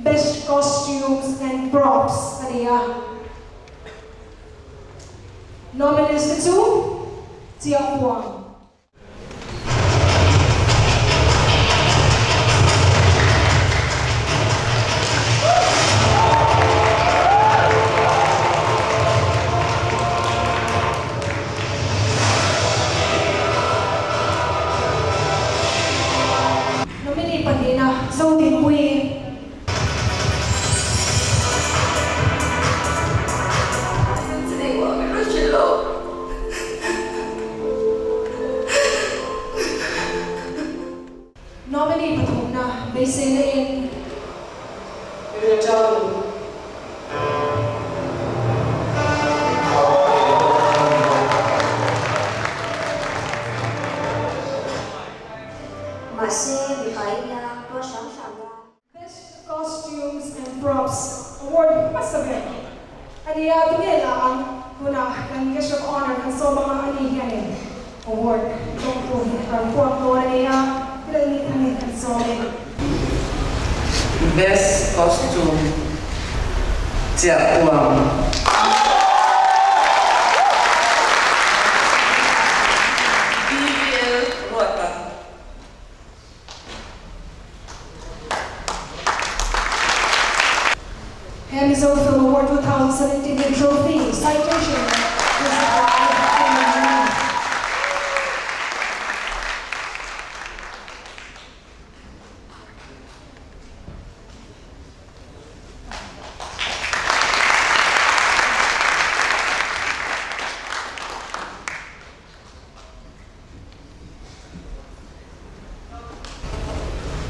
Best Costumes and Props kaniya. Nominees to Jia Huang. Nominee Patumna, based in Best Costumes and Props Award masabi. Aniya tumela ang kuna ng guest of honor ng so mga aniyan award. Itong po ang po niya. Best Costume Jia Huang. Mizo Film Award 2017 trophy citation.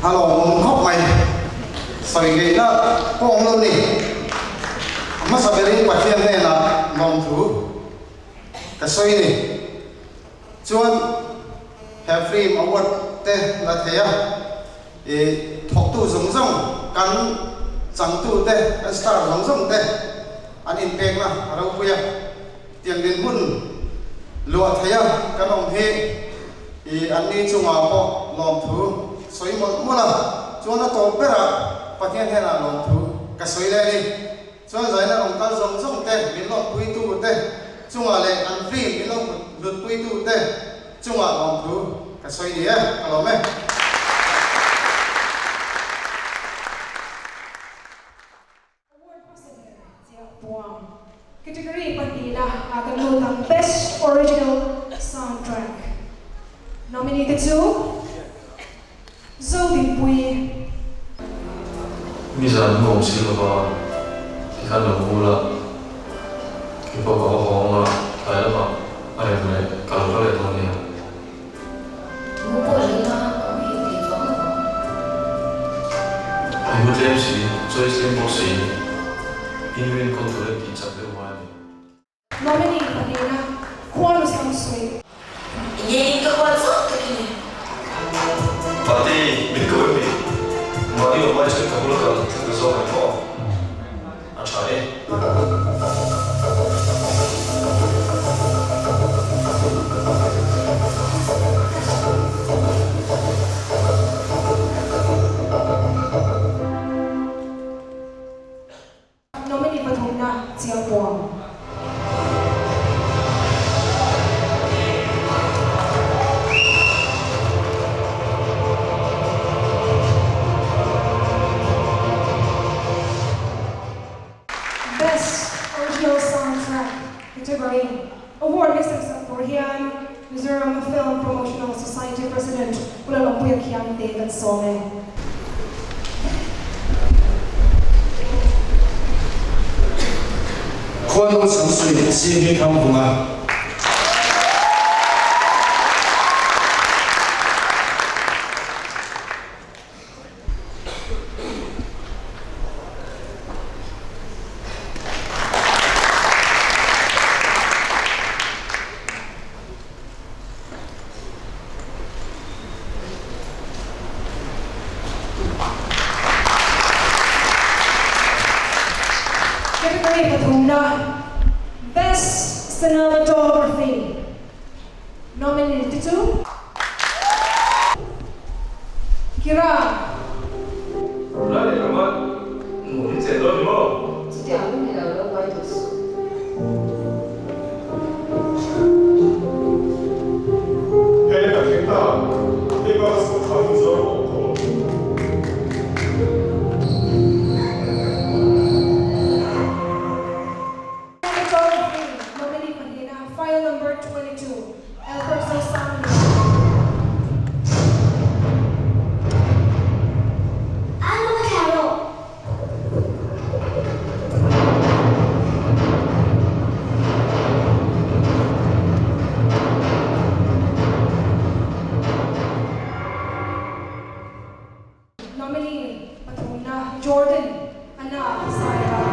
Hello, khóc mày sợi ghế đó con luôn đi mà sao bây giờ thiên này là lòng thú cái sợi này chuan have free award te là thế à thọc tu giống giống cắn trắng tu te star giống giống te anh impact là đâu bây tiền đến hun lụa thế à cái lòng thế anh đi chung vào lòng thú soi một là cho nó tốt bé à, phát hiện thế là lòng thú cái soi này đi, cho rồi là ông ta giống giống thế, biến lòng quy tu thế, chung là lại ăn free biến lòng lượt quy tu thế, chung là lòng thú cái soi đi á, cái lòng này. Category Pandila akan lutang Best Original Soundtrack. Nominated to Mizo ngô xí lo thì khá là ngu là khi có hóng phải là mà anh em này cả lúc đấy thôi nè. Anh muốn làm gì, chơi xem bộ gì, in viên con tôi đi chặt được ngoài. Nominee Pandila, Juan Samsui. Ye cơ quan rất cái gì? Pati mikro ini, mati orang cakap kalau kalau kita soal apa, acai. Nominee Patumna, Jia Huang. Best Original Soundtrack category. Award Mr. Saporian, Mizoram Film Promotional Society President, Ulalampuya Kiang David Some. Khoan đông sẵn suy xin đi thăm vùng à. Category Patumna, Best Cinematography. Nominated to Kira. Berani amat, Jordan Anna Sarah.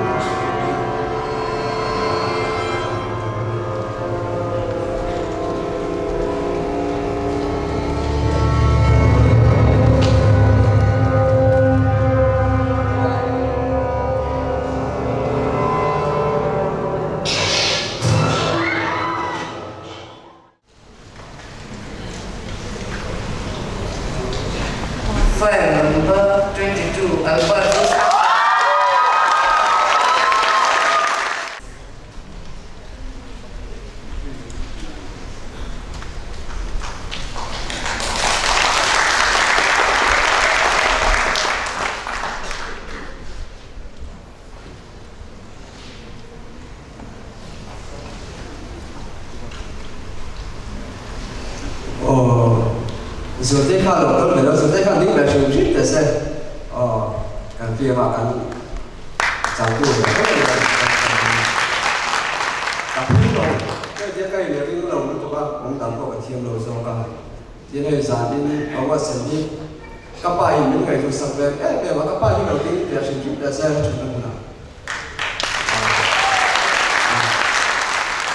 File number 22, Alberto. Rồi thế khá là tốt, rồi thế khá định là trường trích để xem càng kia mà càng chẳng tuổi là rất là càng hữu đầu cái cây này cái đầu nó tụi bạn cũng tặng có thiên đầu sau cả thế này giá đi ở ngoài sân đi các bài những ngày tôi sắp về để mà các bài những đầu tiên để trường trích để xem chúng ta muốn làm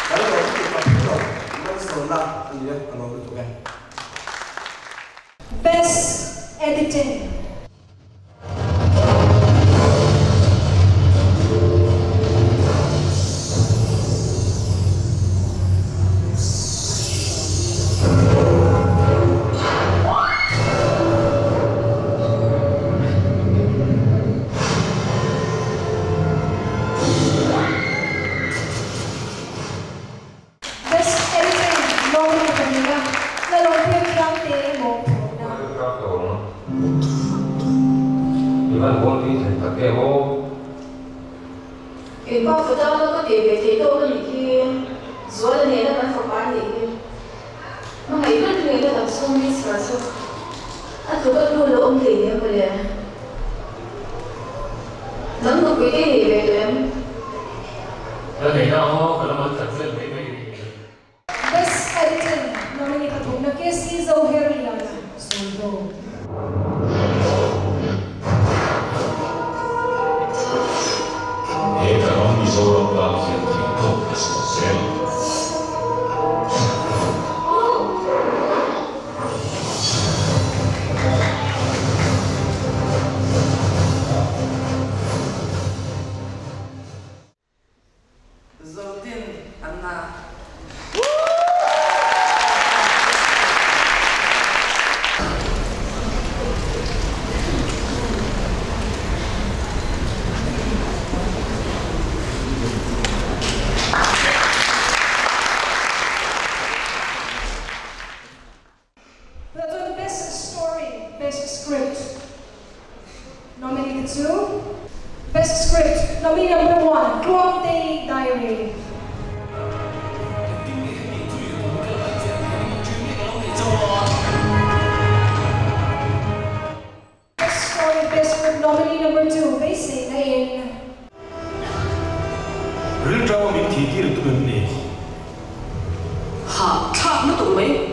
cái đầu tiên là hữu đầu nó sầu lắm anh nhé anh nói tụi em. Best Editing. Best Editing. Nominee kanina. Lalong pinagkakte mo. Iban bốn thì thành thật kêu ô. I&PR phụ trách nó có địa vị thì tôi có những khi rồi là này nó vẫn phải bán gì mà ngày trước thì người ta tập trung đi sửa số anh cứ có luôn là ông thì em phải là vẫn có cái gì về tụi em Đó thì nó phải là một thật sự mấy Best Editing. Nominee katong na kay Mizo Herliana. Sundo. Heitä on Mizoron lahjattiin toisesta selvä. Jordan Anna. That's on Best Story, Best Script. Nominated to Best Script. Nominee number 1, Clock Day Diary. Best Story, Best Script. Nominee number 2, they say na in Rửa rau mình thì kia được tụi mình nè. Hả, khác nó tụi mấy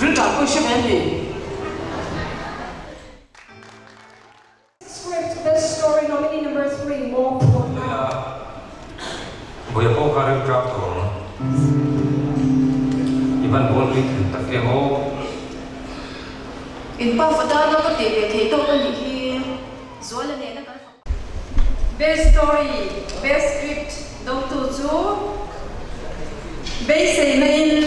rửa rau có xem em gì Script, Best Story. Nominee number 3, More Promotional. Bây giờ có cái trap của Iban bốn thì thành thật kêu ô. I&PR phụ trách nó có địa vị thì tôi có những khi rồi là này nó có Best Story, Best Script, Đông Tu Chú, Best Main.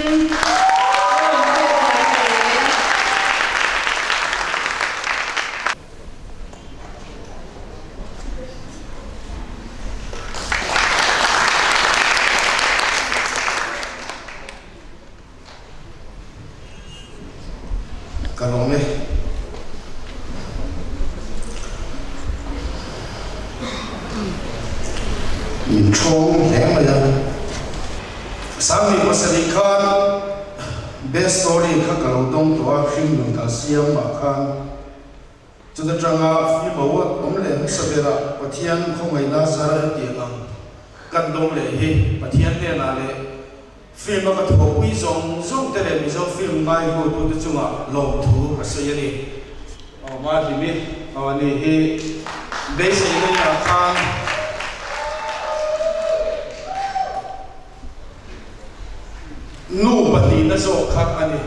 Cái đó này mình trông hẹn bây giờ sáng mình có sẽ đi khăn best story các cái lâu đông tuổi phim mình đã xem mà khăn chúng ta rằng phim mẫu ông lên sẽ về là và thiên không ngày na ra ra tiền ang căn đông lệ hi và thiên này là lệ phim mà có thuộc quý dòng dòng thế này mình dòng phim ngay hồi tôi chung à lâu thu và xây đi mà thì biết awani hi base ini akan nu pati na so khak ani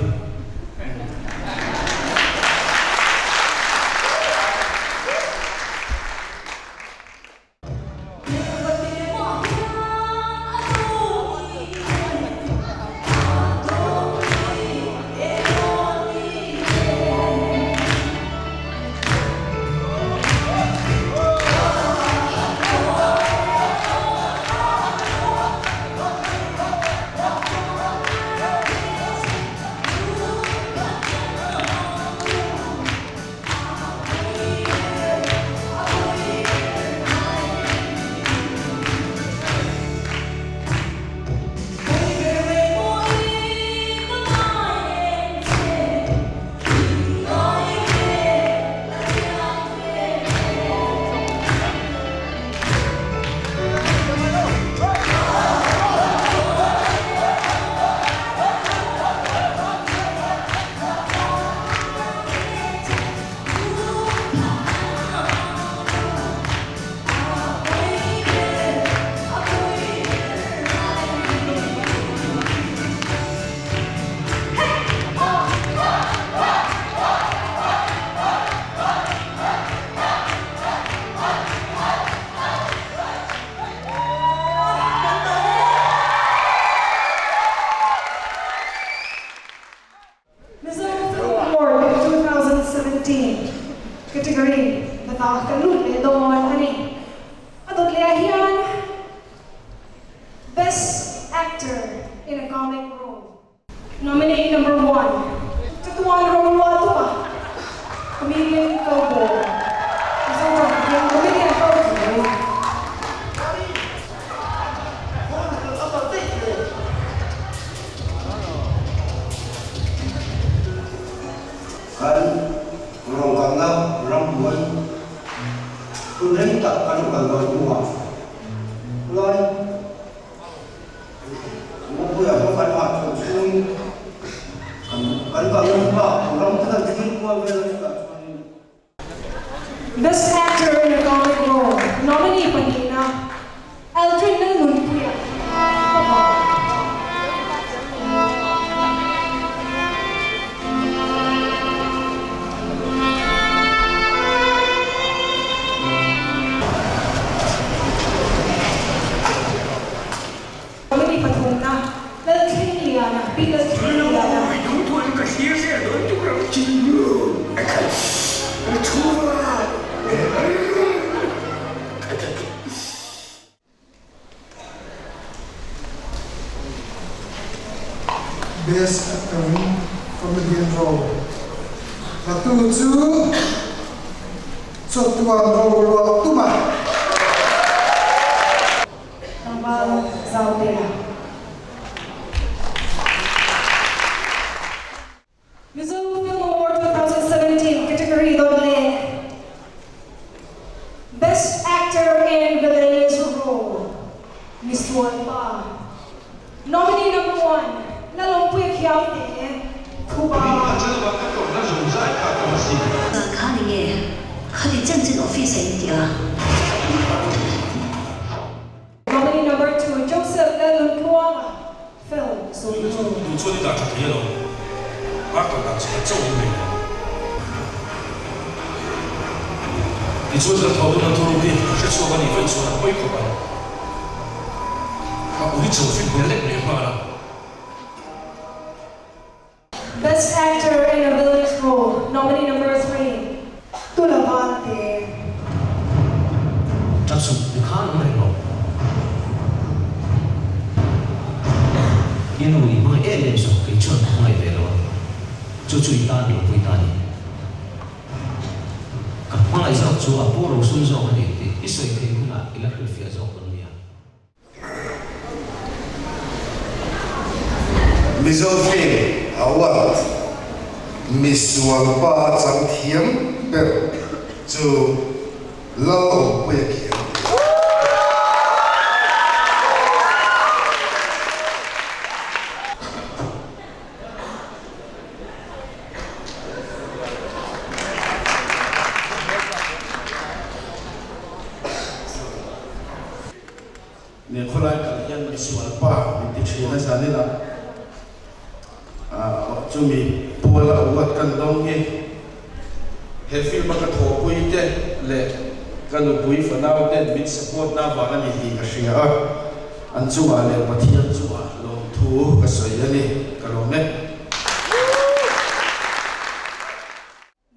Mizo Award 2017 category nakakalun le doon ani adot lehian Best Actor in a Comic Role. Nominee number 1 Tatuan Romulwato pa Comedian Kobo. So yung Comedian Kobo kan orang kanga orang buat kuning tak kan kanga semua lai mau yang mau kan mak sung kan kanga mak orang tak jadi buat bela. Best Actor in a Comic Role. Nominee Panina Aldrin Nunpuya. Nominee Patuna Aldrin Liana Peter Liana. Best Actor Comedian Role. Natuju Sotuan Role Tuma. Tambal Zaudea. Mizo Film Award 2017 category Dole. Best Actor in Villainous Role. Miss Tuan Pa. Nominee number 1 Nalongpuy Kiaute Kuba. 卡里耶，和你政治的 office 一点啊。 Nominee number 2 Joseph Leluntuanga. Film Solo. 你做的大家听了，把刚刚起来走一回。你做这个讨论的投入比是说把你分出来会可吧？啊，我一走去回来没话了。 Best Actor in a Villainous Role. Nominee number 3 Tulavante. 这是不可能的咯。因为你们爱人说给赚买的了，就最大的最大的。刚来上做啊，波罗顺上的，一岁可以拿一两个费做工的呀。 Mizo Film Award Miss Walpa Chang Thiam Bel chu Lo Puya Kiam. ne khulai ka yan man sual pa min ti thri na zani la chumi puala wat kan dong hi he film ka tho pui te le kanu pui fanau te mit support na wa ni hi ka shia an chuwa le pathian chuwa lo thu ka soi ani ka lo me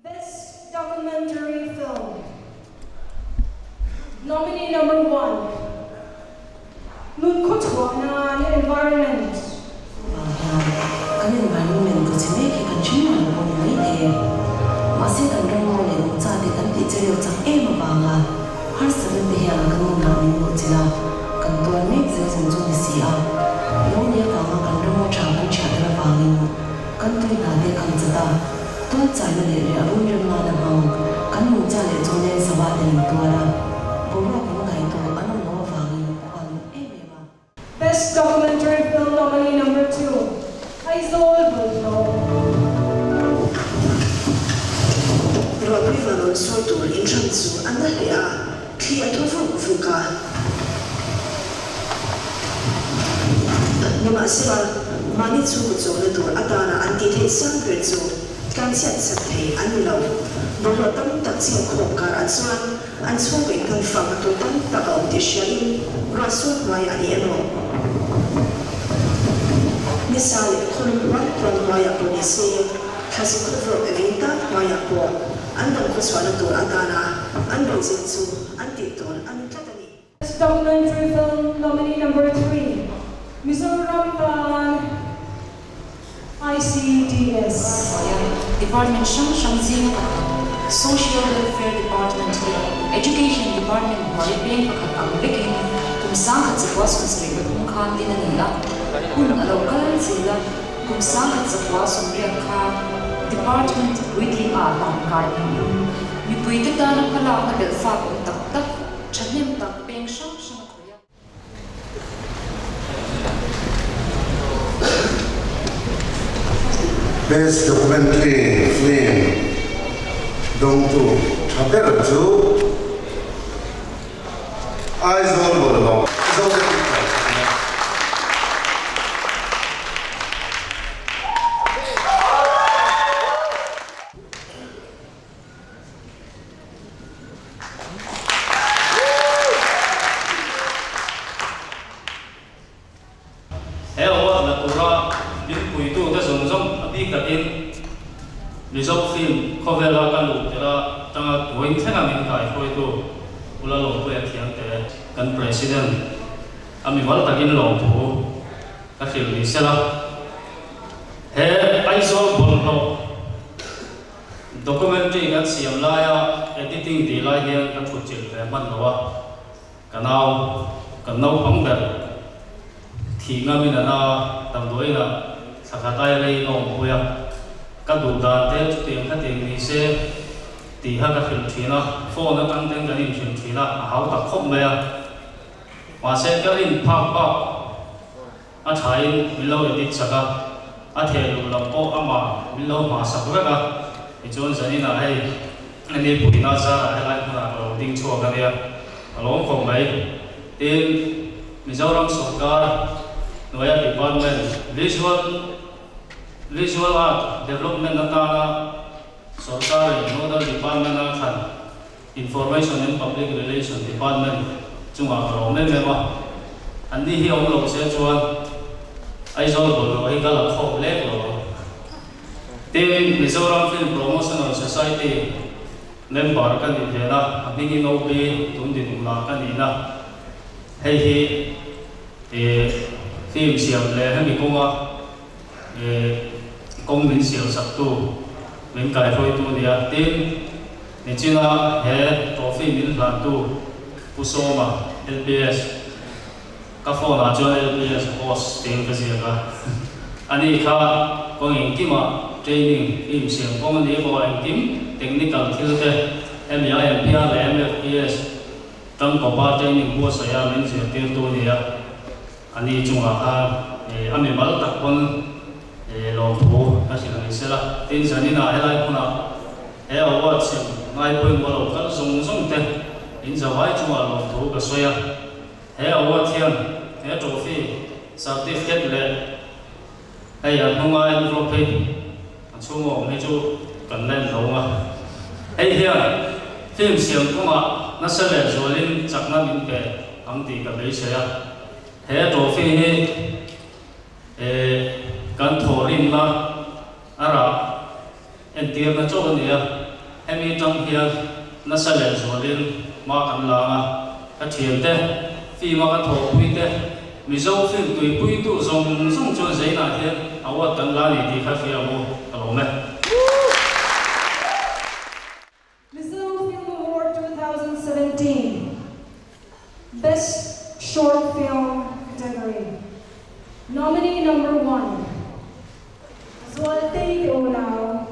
Best documentary film. Nominee number 1. Nun Kutwana Environment. Kan environment ko chime ki kan chima ko mai the mase kan rong le cha de kan ti cheo cha e ma ba nga har sa de ya kan na mi ko chila kan to ne je jong jong si a lo ne ka ma kan rong cha kan cha de ba ngi kan tu na de kan cha da to cha le le a ru rong na da ma kan mu cha le jong ne sa ba de to ra bo ro ko ngai to an no ba ngi kan e me ba. Best documentary film nominee number 2. Aizol Bulno. Robri Valon Sotur in Chansu and the Lea, clear to Fuka. Namasila, Manitsu Zonatur Adana and Dite Sankerzu, Gansiat Sate and Low, Borotam Taxi Kokar and Swan, and Swing and Famatotan Takao Tishalim, Rasul Maya Eno. Misali, kung one maya po ni siya, kasi kung evita maya po, andang kuswana to agana, andang zinsu, antiton, ang tatani. Best documentary film nominee number 3. Mizo ICDS. Department Shangzing, Social Welfare Department, Education Department, Maripin, Pagkakang kung saan at sa Puasun sa Riba kung kanti na nila, kung alawkalan sila, kung saan at sa Puasun Riba Department Weekly Atang Kaya. Mipuita ta ng kalaang na belfa kung tak-tak, chanim tak-peng siyang siyang kuya. Best documentary film dong tu chaper chu Aizol Bulno. Mizo film cover la kan lu tera tanga going thena min kai khoi tu ula lo pe thiang te kan president ami wal takin lo thu ka khil ni sela he Aizol Bulno documentary kan siam la ya editing di la hian kan thu chil le man lo wa kanau pang ber thi nga min na tam doi na sakhatai le no puya các đồ đàn thế tiền các tiền gì xe thì hai cái phim thủy nó phô nó tăng thêm cái điểm phim thủy nó hảo tập không mẹ và xe cái điểm phao bao à thái mình lâu để đi sạc à thế rồi làm bộ mà mình lâu mà sạc cái cả thì chỗ này là hay anh đi bùi nó ra hay lại là đầu tiên chua cái này lỗ không mấy tiền mình giao làm sổ cả nói là department Visual Art Development Natana Sorkari Nodal Department Nathan Information and Public Relations Department Chunga Rome Mema Andi hi ông lo se chuan Aizol Bulno hi kala khop lek lo Team Mizoram Film Promotional Society member kan ni thena abingi no be tun din la kan ni na hei hi film siam le ha mi konga công minh siêu sắc tu mình cài phôi tu đi à tin mình chỉ là hệ trophy mình làm tu puso mà LPS các phone là cho LPS host tiền cái gì cả anh ấy khá có những cái mà training phim siêu có mình đi vào những cái technical thiếu thế em nhớ I&PR là MFPS trong có ba training của saya mình siêu tiêu tu đi à anh ấy chung là anh ấy bảo tập con lo thu ka sila ni sela tin sanina helai kuna he award sim ngai point walo kal song te in zawai chuma lo thu ka soya he award hian he trophy certificate le hay nunga envelope chumo me chu kan len lo ma hay hian phim siam kuma nasale zolin chakna min pe angti ka be chaya he trophy hi kan thorin la ara I&PR na chok ania hemi tang hian nasale zolin ma kan la ma ka thiam te fi ma ka tho pui te Mizo film tui pui tu zong chuan zai na hian award kan la ni ti kha fi amu alo me Mizo Film Award 2017 Best Short Film category. Nominee number 1 Zualte Onao.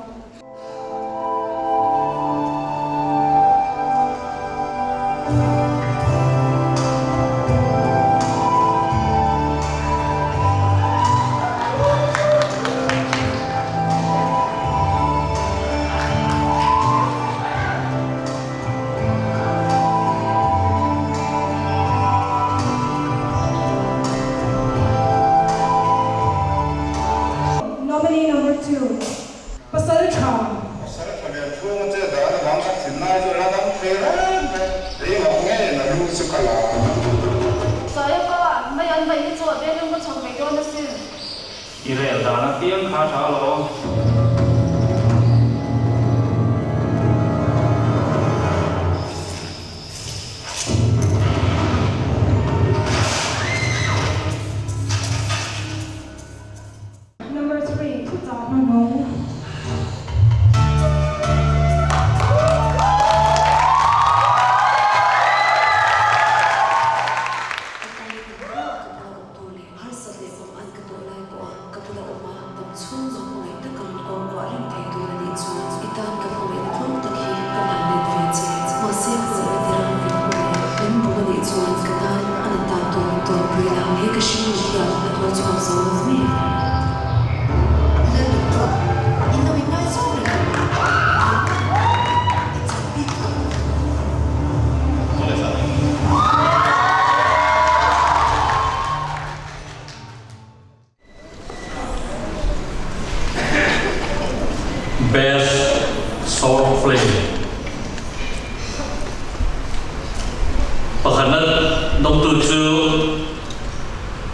Nominee number 2 Pasal Cham. Saya pa, may an may ito, pero mo sa may doon na sin. Irel dana tiang kha tha lo Number 3 Promotional. Best short film pakhanat dong tu chu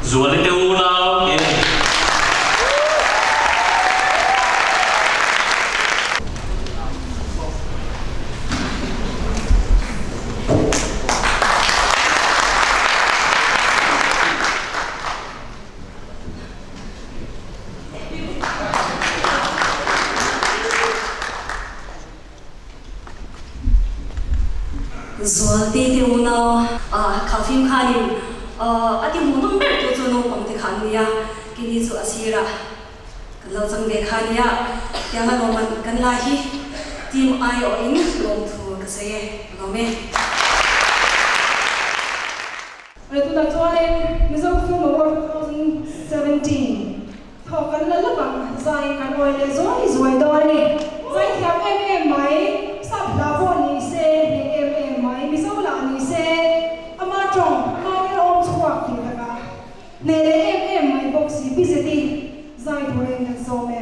zualte unao ke Zualte Onao ka film khani ati munum ber tu chu no pang te khania kini chu asira kalau chang de khania yang no man kan la hi team I o in long thu ka se lo me Ito na chuanin Mizo Film Award 2017 thokan la labang zai kan oi le zoi zoi do ni zai thiam mai sap la bo ni se mai Mizo la ni se ama chong ma ni om chhuak ki ka ne le mai boxi biseti zai thore na zo me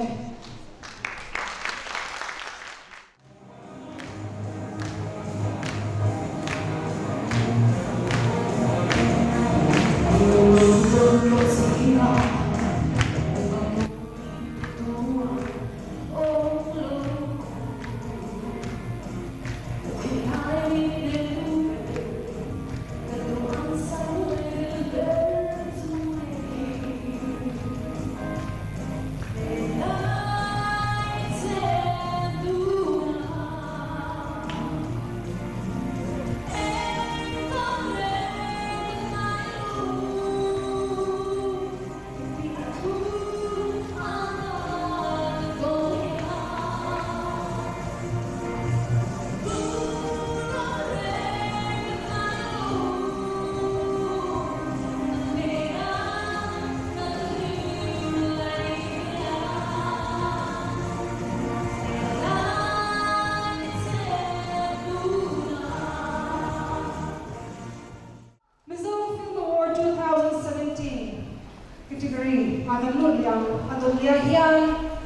Madaluliang Aduliahian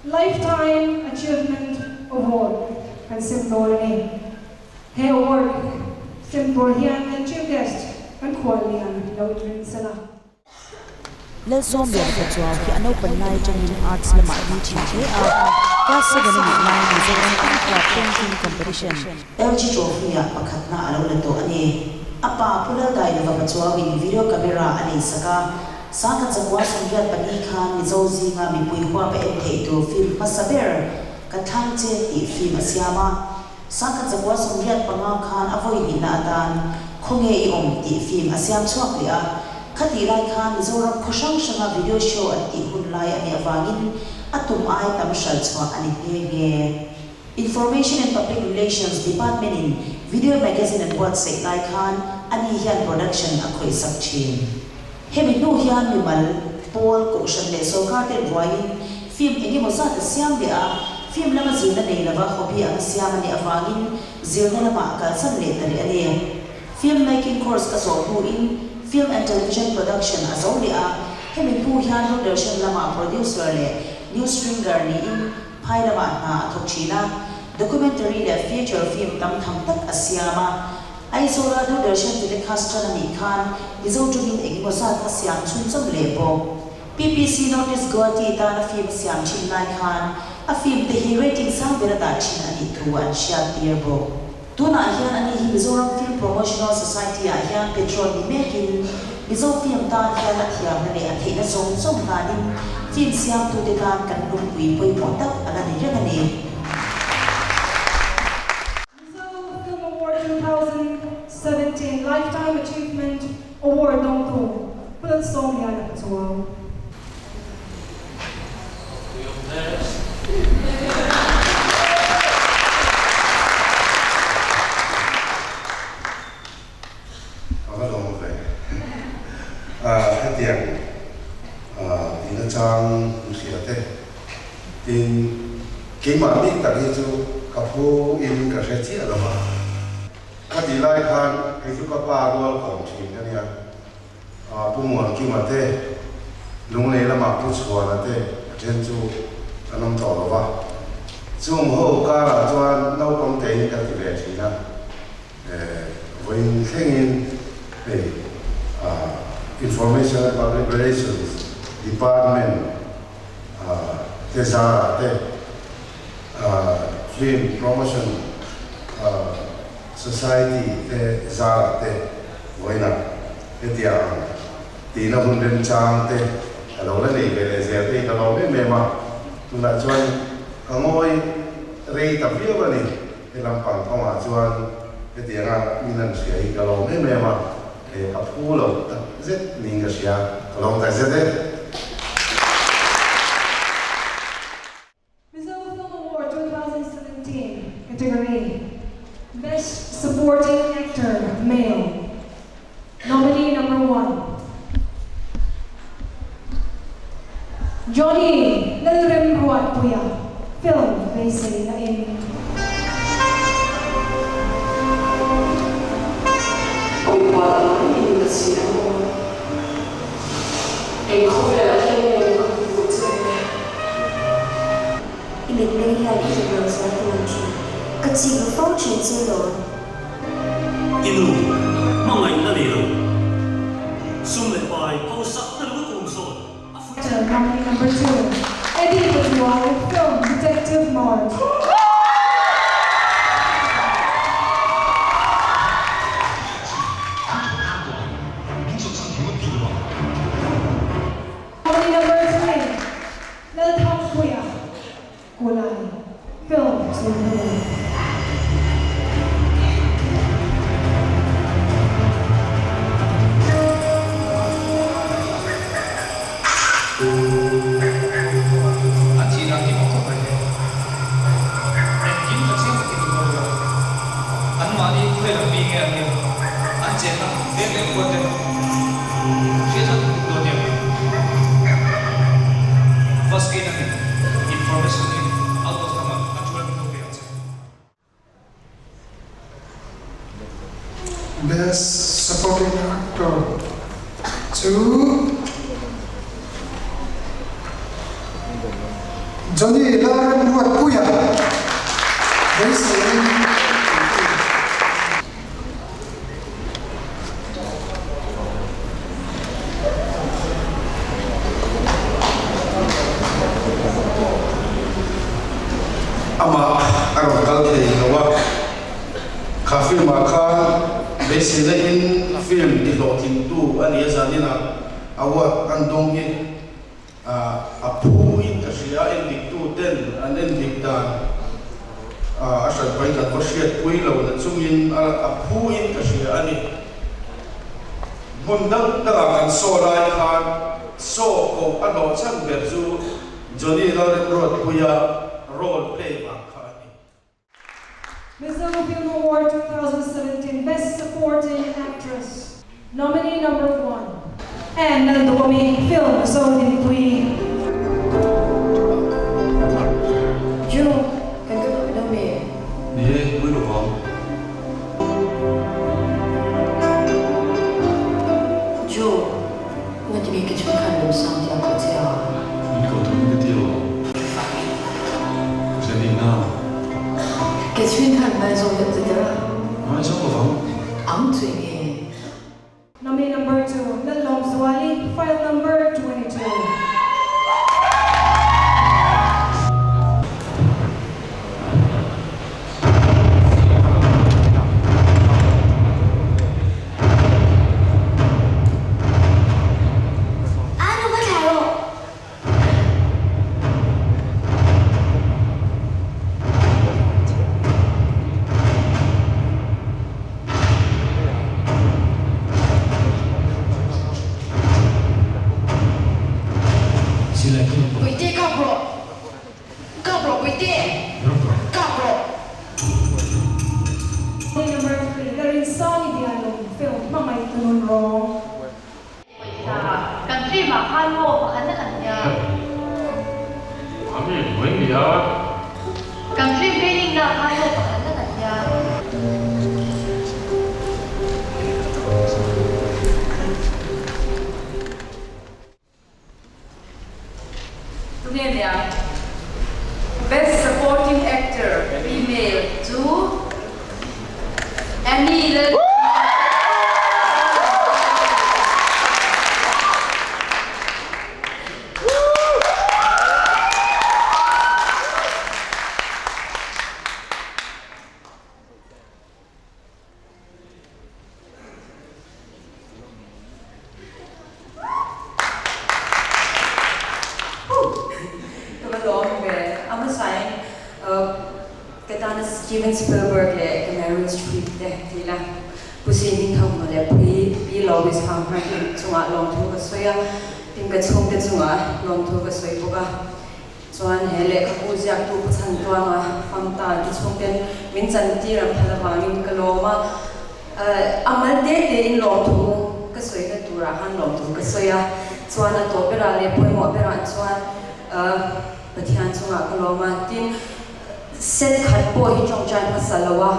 Lifetime Achievement Award and Simbolini. Hey award Simbolian and Chief Guest and Kualian Lawin Sana. Let's zoom in to our piano but night and arts lama teaching class 7 line Mizo and painting competition. LG trophy pakhatna alo to ani apa pula dai lava pachwa win video camera ani saka saka chakwa sungyat pani khan Mizo zinga mi pui hwa pa ente to film masaber kathang che ti film asiama saka chakwa sungyat panga khan avoi ni na dan khonge I om ti film asiam chuak lia khati lai khan Mizoram khoshang shanga video show ati hun lai ani awangin atum ai tamshal chwa ani nge Information and Public Relations Department in Video Magazine and buatsaih lai khan ani hian production akhoi sakchin hemi nu hian mimal pol ko shan le so ka te drawing film eni moza ta siam le a film lama zina nei lava hobby ang siam ani awangin zirna lama ka san le tari ani film making course ka so hu in Film and Television Production as only a hemi pu hian production lama producer le new stringer ni in phailama na thokchina documentary le feature film tam tham tak asiama ai sola production telecast ni khan Mizo tugin egmosa ta siam chun chom lepo PPC notice Guwahati ta na film siam chin lai khan a film te hi rating sang berata chin ani tu an shat tierbo tuna hian ani hi Mizoram Film Promotional Society a hian petrol ni mekin Mizo film ta hian a thiam na le a theina zong zong ta din film siam tu te kan kan lung pui pui mo tak ala ni reng ani Mizo Film Award 2017 Lifetime Achievement Award dong tu pulal song hian a pachwa Hatiang ina chang usiate in kima mi tari chu kapu in ka sechi alama hati lai khan hisu ka pa rol kom chin ania pumon kima te lungne lama pu chhuana te chen chu anam to lova chung ho ka la chuan nau kom te ni ka ti ve thina voin thengin Information and Public Relations Department, Film Promotion Society, Voina, Etiang, Tina Hunden Chang, Alolani, Belezia, Kalome Mema, Tunachuan, Amoy, Ray Tapiovani, Elampang Toma Chuan, Etianga, Minansia, Kalome Mema. A pool of zet ningasia along the zet. Mizo Film Award 2017 category Best Supporting Actor Male. Nominee number 1 Johnny Lalrem Ruat Puya. Film based in Nominee number 2 Eddie Bajwa with film Detective March. Best Supporting Actor 2 Johnny Lauren buat puya. Dari sini. Ama arong kalte ngawa kafir maka besile in film devoting to ani azanina awa andong in apu in kasia in diktu ten anen dikdan asal baik kan kosiat pui lawan sungin apu in kasia ani mundang tangakan solai kan so ko ano sang berju Johnny Lauren Road puya role play Mizo Film Award 2017 Best Supporting Actress. Nominee number 1. And nandito kami film so din pui. Ju, kan ka daw me. 네, 뭐로 봐? Ju, ngat mi ke chung kan lam sang dia ko tia. 이거 어떻게 돼요? 재미나. Ke chung kan ba zo de de. 아, 저거 봐. Am tu ye. Nominee number 2, Lalong Swali, file number 22. Best Supporting Actor, Female, 2, Annie. Steven Spielberg le Meryl Streep de tila pusin thong no le pi Lois Hammer chunga long thu ka soya tim ka chung te chunga long thu ka soi boka chuan hele ka pu jak tu chan to ma fam ta ti chung ten min chan ti ram phala wangin ka loma amal de in long thu ka soi ka tura han long thu ka soya chuan a to pera le poi mo pera chuan pathian chunga ka loma tin set khat po hi chong chan pasalawa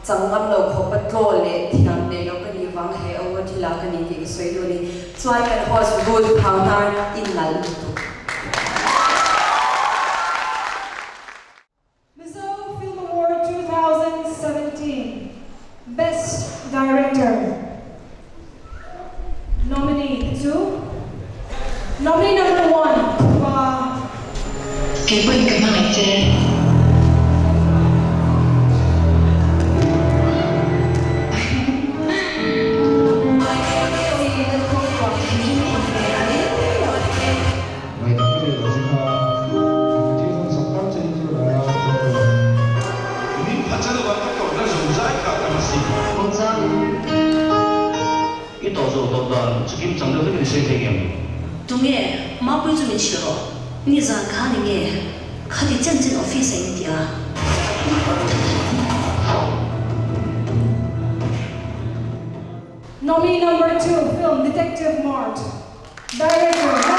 changam lo kho patlo le thiam le lo kani wang he aw thila kani ti soi do ni chuan kan hos good phangnar in nal tu Mizo Film Award 2017 Best Director. Nominee 2. Nominee number 1. Cái bên cái mai trên 동해 마불 치러 니자 가는 게 카디 전진 오피스인데요. Nominee number 2, film Detective Mart. Director,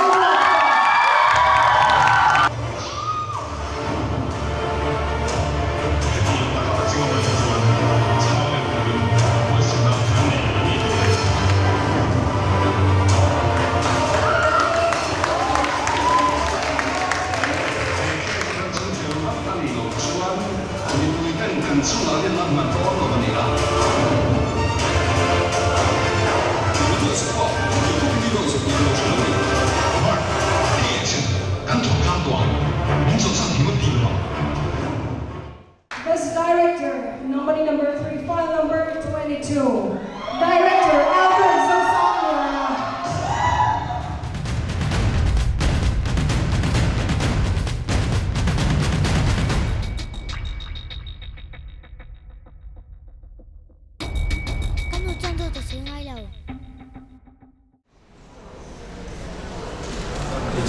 Chỉ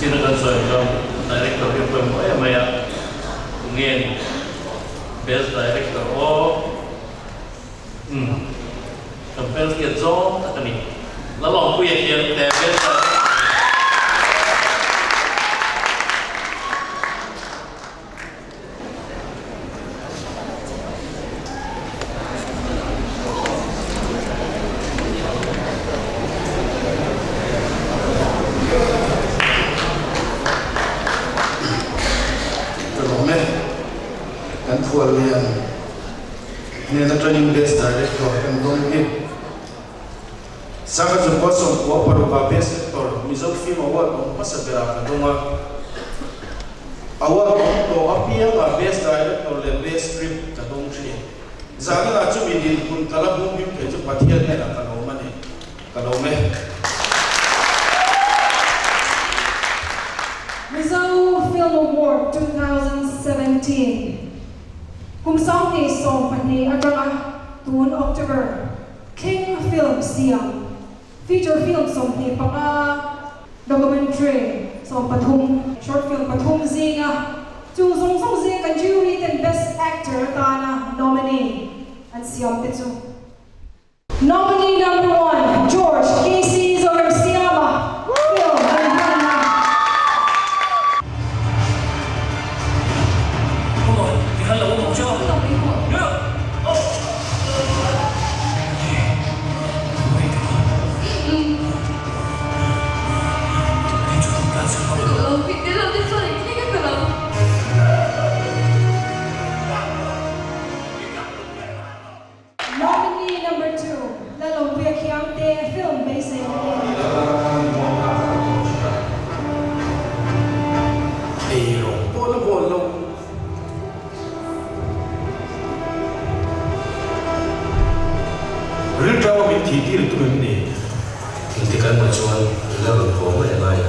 là cần soi cho director hiệu quả mỗi em mày nghe best director compare thiệt rõ tất cả mình nó lòng quy hiện để best training best director and don't give. Saka jumpa semua perubahan best actor. Mizo film award masa berapa dong? Award to api yang best director le best script kadong sih. Zagi na cumi di pun kalau bumi kerja patian ni lah kalau mana kalau meh. Mizo Film Award 2017. Kung saan ni song pani atanga tuon October King Film Siam feature film song ni panga documentary song pathum short film pathum zinga chu song song zinga kan jury then best actor tana nominee at Siam Tetsu. Nominee number 1 George Casey Zoram Siama film Anhana. Nominee number 2, Lalong Puyakyangte film based in Real min titir tu ni. Intikan macuan dalam koma yang lain.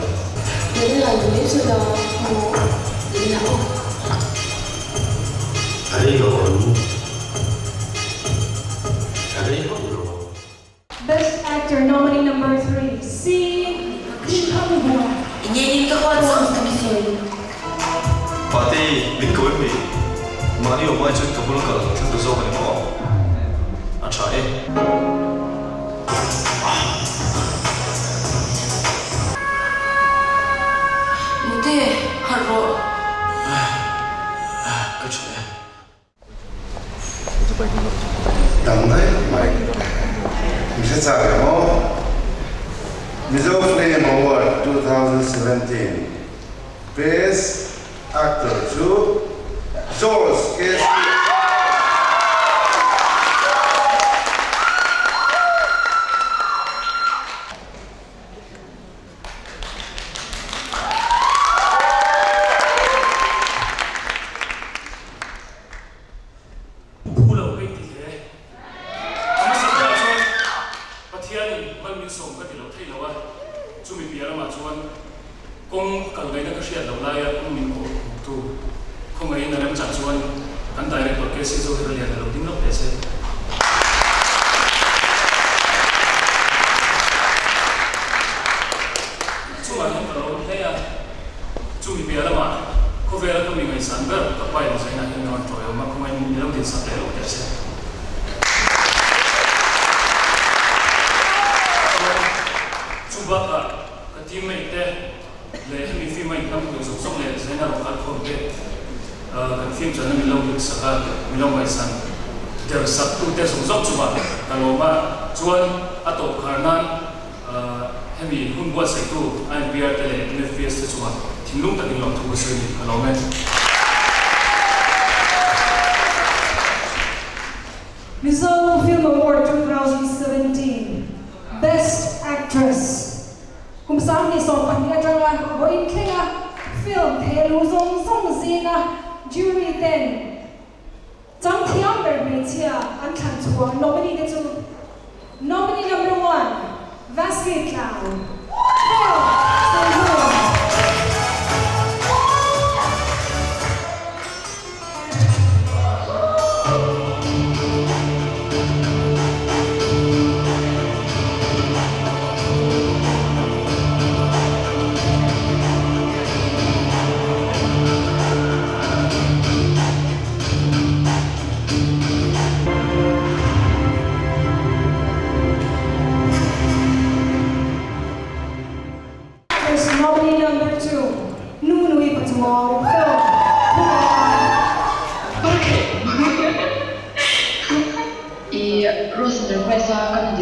Jadi lagu ini sudah mau jadi apa? Ada yang baru. Ada yang baru. Best Actor nominee number 3, C. Kinghua. Ini kawan kami sih. Pati lingkup ini, mari orang macam tu pun kalau tentu sahaja ni mau. Acai. Mungkin harus. Kacau. Damai, Mike. Bisa cakap mo. Mizo Film Award 2017. Best Actor to George Casey. Kung kalau kita kerja dalam layar pun minggu tu, kung ngayon na lang caksuan kan director kasi so kita lihat dalam tinggal biasa. Cuma yang kalau saya cumi biara mah, kau biara kami ngayon sanggar, kapay masih nak yang orang tua, mak kau ngayon dalam tinggal sampai dalam biasa. Cuba kah, ketimai teh. Le mi film mai nam ko sok le zena ro al khom ke kan film chana mi lo saka mi lo mai san der sak tu te sok sok chuba kalo ma chuan ato kharnan hemi hun buatsaih tu I&PR tele NFS te chuan thinglung takin lo thu se ni kalo me Mizo Film Award 2017 Best Actress. Kung saan ni song pani atanga boin kaya film helu zong zong zina jury ten Zhang Tiang berbetia an kan tua nominee to nominee number 1 Vasquez Clown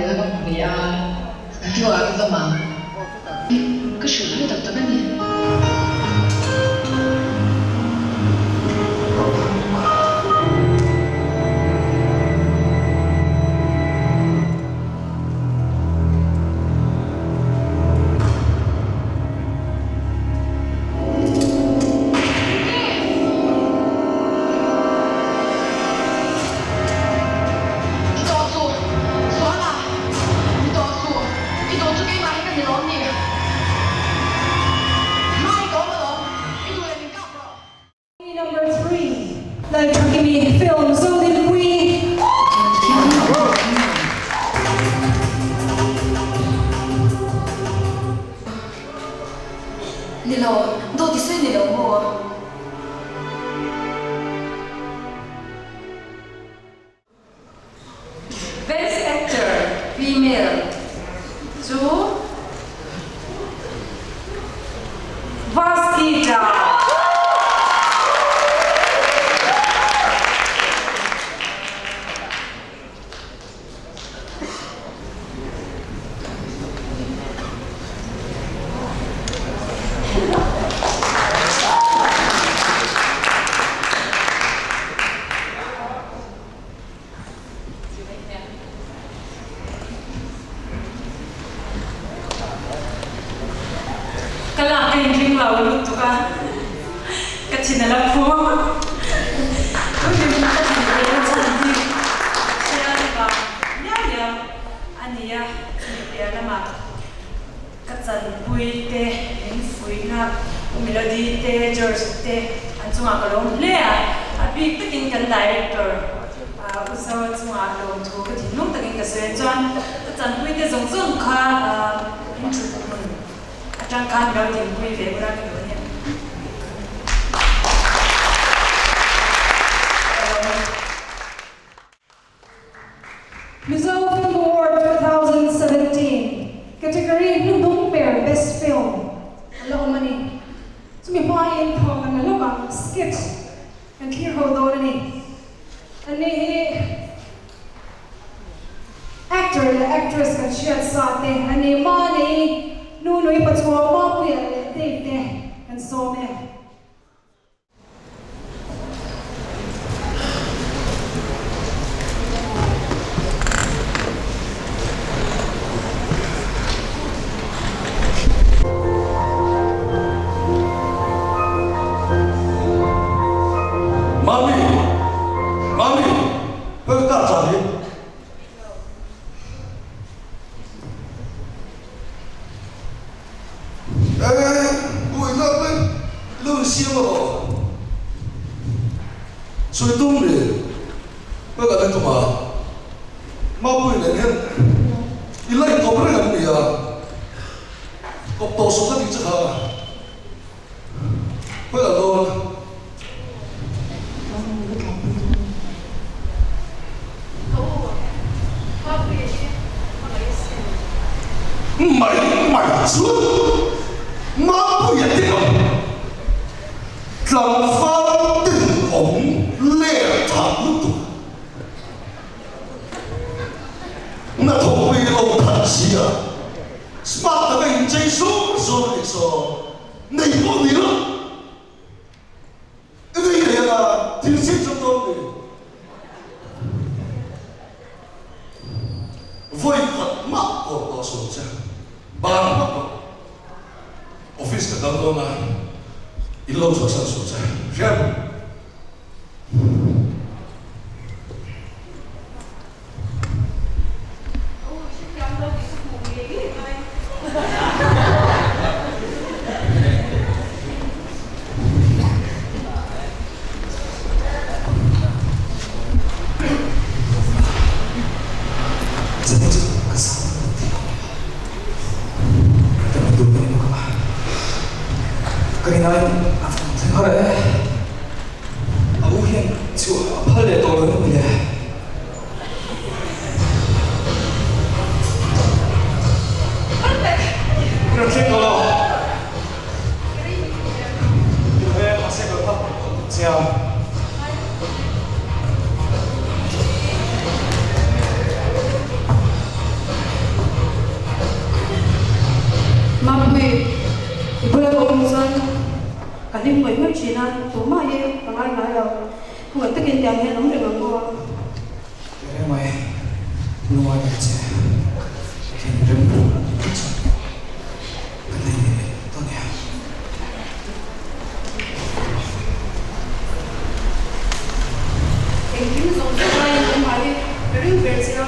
那个不要，给我儿子忙，可是还等着你。 Best Actor Female 2 Vaskita Mizo Film Award 2017 category Nung Pair Best Film. Hello money. Sumipay in po ang nalukang skit and hero daw na ni. Ani actor and actress kan siya sa ate. Ani mani nunoy patsuwa mapuya le Dept and so me. lim ngồi mất chuyện à tụi mày đi còn ai nói đâu không phải tất nhiên tiền hay lắm được mà mua thế mày nuôi được chứ thì đừng cái này tôi nè em kiếm dùng số này em买cái ring về chứ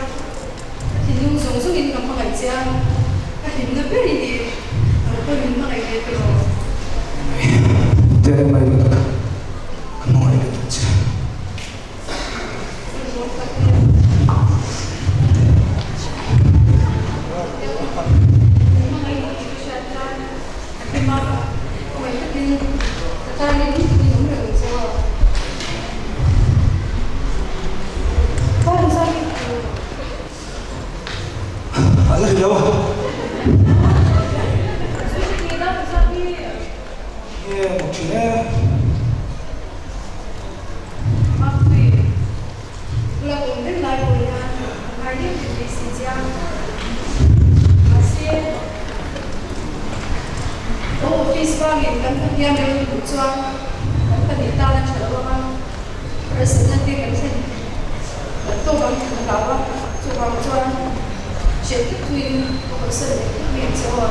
thì dùng dùng số in cầm không phải chứ cái hình nó biết gì tôi mình mang lại cái đó thế mày nuôi được chứ Anh đi đâu? Một chuyện đấy. là cũng đến lại rồi nha, hai đứa thì xin chào, xin, office vào hiện cần phải làm điều gì cho, cần phải ta làm chuyện đó mà, rồi sẽ nhận tiền cái gì, tôi bằng thằng đó á, tôi bằng cho, chuyện tiếp thuê, tôi sẽ nhận cho.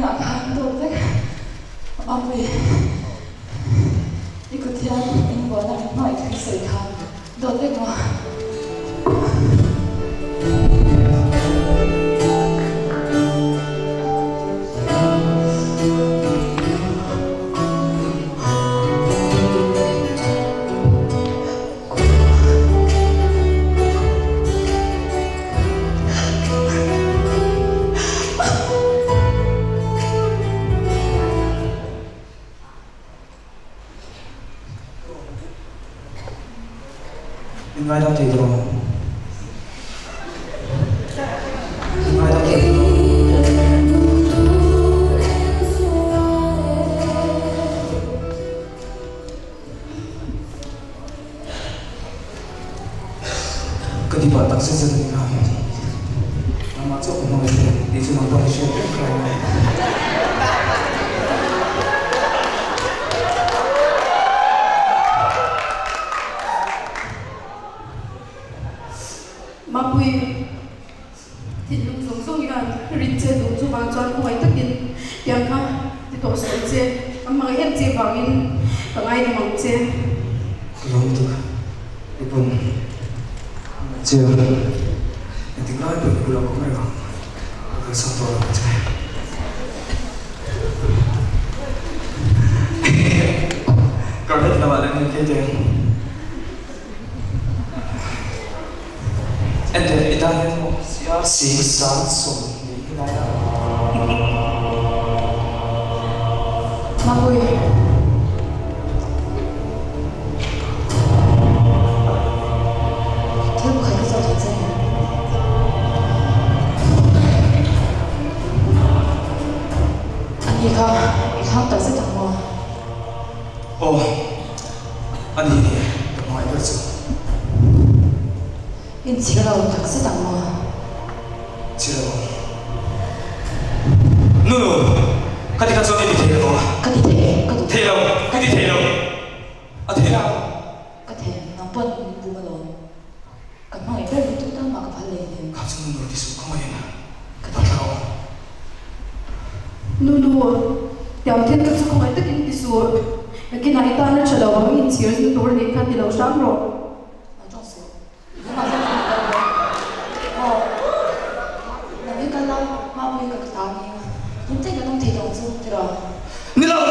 là khám tôi với ông vì đi cứ thiên anh muốn làm mọi thứ sự khám tôi với mà Invite thì rồi. Invite thì rồi. Cái gì bảo tắc sẽ dần đi làm. Mà chỗ của nó thì chỉ mang toàn chuyện cái này. Mapui thì lúc giống giống như là rin chế đủ cho bạn chọn không ai tất nhiên tiếng khá thì tổ số chế mà em chế vào in bằng ai thì mong chế Belum itu. Ipun. Cia. Nanti kalau ibu pulang ke mereka, akan satu orang aja. Kalau dia tidak ada yang kita. Ente Italian mo siya singsan so hindi kaya. Mapui thế bukan kesalahan saya. Anh Kha tak sedang mau. Oh, ani tak mau itu. Ini jika lalu tak sedang mau. Jika. Nunu, ketika suami di Thailand. Thailand. Kathe, nampak ibu balon. Kamang itu betul tak mak kepala ini. Kau cuma nurut isu kamu ya. Katakan. Nunu, yang tiada kesukaan itu kini disur. Mungkin hari tanah cedawang ini sih harus turun ikan di laut samro. Macam tu. Oh, nanti kalau mau pergi ke tani, nanti kalau tidak langsung tidak. Nilau.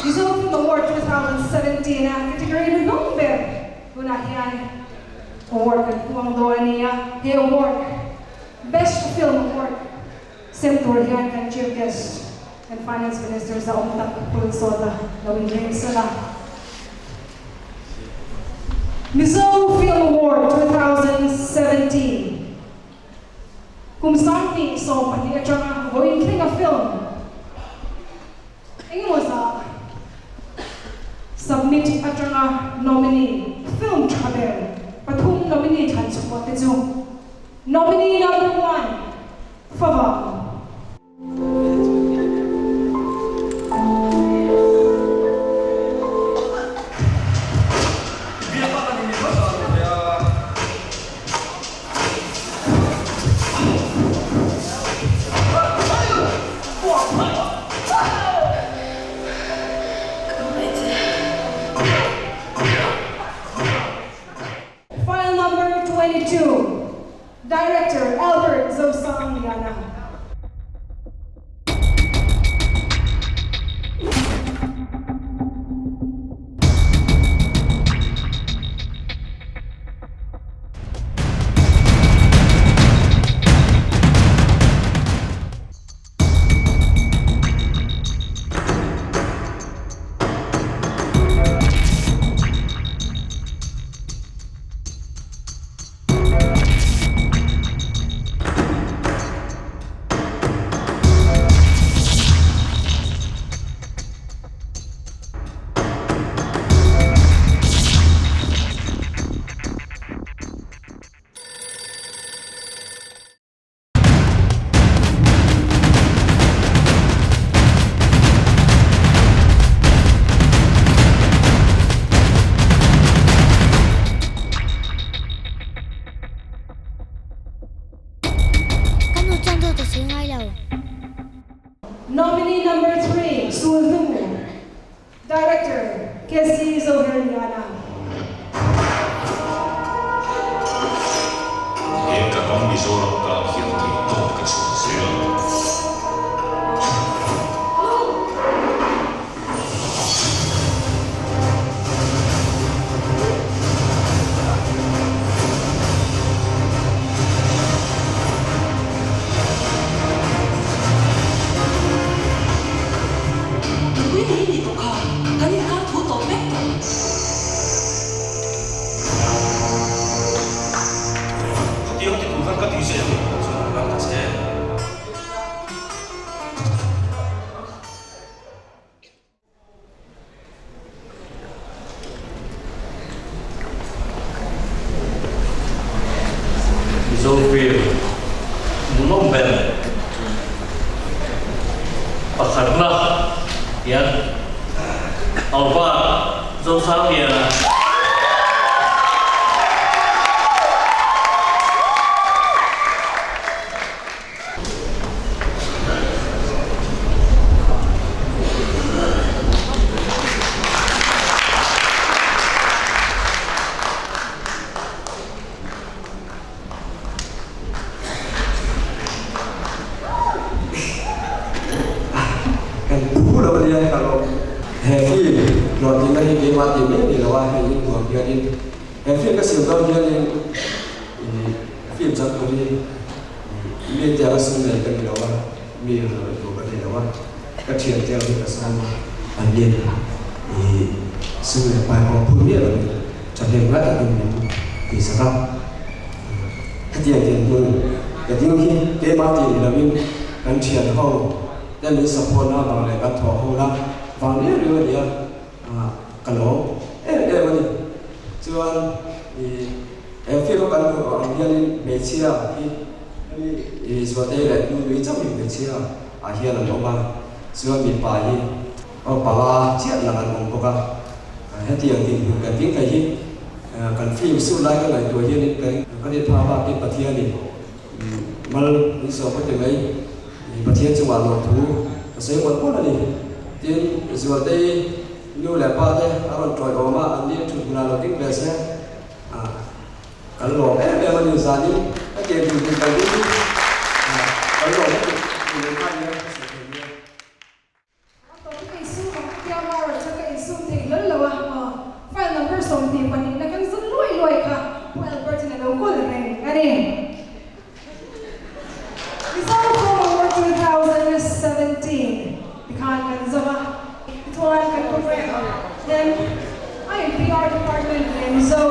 Mizo Film Award 2017 category November. Gunahian award kan kuang doa niya. He award Best Film Award. Semtur hiyan kan Chief Guest and Finance Minister sa umtak pulusota gawin James Sala. Mizo Film Award 2017. Kung saan ni so pati at saka gawin kling a film. Ingin mo sa submit at saka nominee film travel. Patung nominee tan support ito. Nominee number 1, Fava. Albert Zosang Liana. Nominee number 3, Sulhu. Director, Kessie Zoheriana. Ehkä kammisorkkaa hilti tohkasuuksia. Zofir, belum ben. Karena ya, apa Zosang ya. Kalau heavy roti lagi game mati ni lawa heavy buat dia ni heavy kasih kau dia ni film satu ni ni jangan sungai kan lawa ni tu kan lawa kecil jangan kita sama andien sungai pai kau pun dia jadi berat tu ni bisa tak ketiak tu jadi ni game mati ni lawan kan cian kau dan ni support na bang le kat tho la bang ni rio dia kalau mana cuan feel kan dia ni mecia ni suatu le tu ni jauh ni mecia akhir la loma cuan mi pa ni bawa ciat la kan ko ka hati yang tin kan tin kai kan film su lai kan lai tu ni kan dia pha ba ki pathia ni mal ni so ko te mai Batia cuma lotu, saya buat pun ni. Dia sesuatu ni lepas deh, orang try oma, andi tu guna loting biasa. Kalau dia mana zani, dia tu kita ni. Kalau dia kan dia. Tapi isu dia mahu cakap isu ni lelah. File number something pani, nak kan selui ka. Well, berarti nak kau leh, ani. 2017 dikankan sama tuan kan program dan I&PR department dan Mizo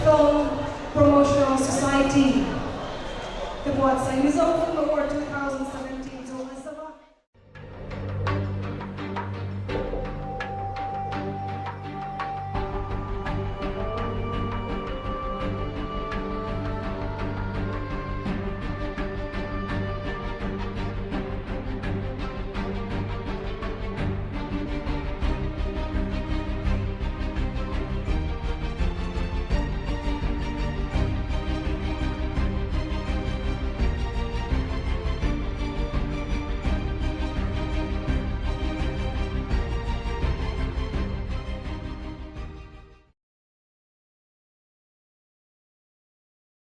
Film Promotional Society the buatsaih Mizo Film Award 2017